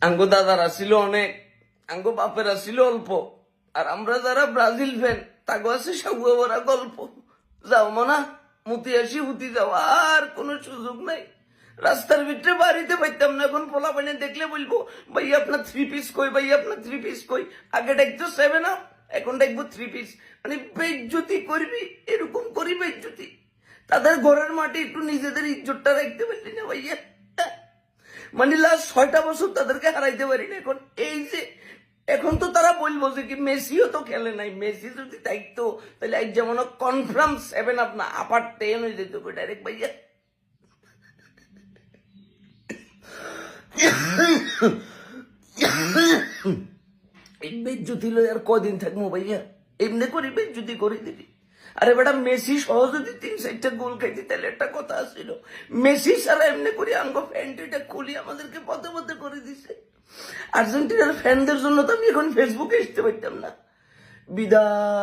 আঙ্গো দাদারা ছিল অনেক, আঙ্গো বাপেরা ছিল অল্প, আর আমরা যারা ব্রাজিল ফ্যান তাগো আছে সাগুয়া ভরা গল্প। যাও মনা মুতি আসি হুতি যাও, আর কোনো সুযোগ নাই। রাস্তার ভিতরে বাড়িতে পাইতাম না, এখন পোলা পাইনে দেখলে বলবো ভাই আপনার 3 পিস কই, ভাই আপনার 3 পিস কই। আগে ডাকতো 7 আপ, এখন ডাকবো 3 পিস। মানে বেইজ্জতি করবি, এরকম করি বেইজ্জতি। তাদের ঘরের মাটি একটু নিজেদের ইজ্জতটা রাখতে পারলি না ভাইয়া। মানে লাস্ট 6টা বছর তাদেরকে হারাইতে পারি না। এখন এই যে এখন তো তারা বলবো যে কি মেসিও তো খেলে নাই, মেসি যদি থাকতো তাহলে আজ যেমন কনফার্ম 7 আপ না আপার 10 হয়ে যেত ডাইরেক্ট ভাইয়া। এই বেজ্জুতি লই আর কদিন থাকবো ভাইয়া, এমনি করি বেজ্জুতি করে দিবি। আরে বেটা মেসি সহ যদি 3-4টা গোল খাইতি তাহলে একটা কথা ছিল। মেসি সারা এমনি করে আঙ্গো ফ্যানটা খুলি আমাদেরকে পথে পথে করে দিছে। আর্জেন্টিনার ফ্যানদের জন্য তো আমি এখন ফেসবুকে আসতে পারতাম না। বিদায়।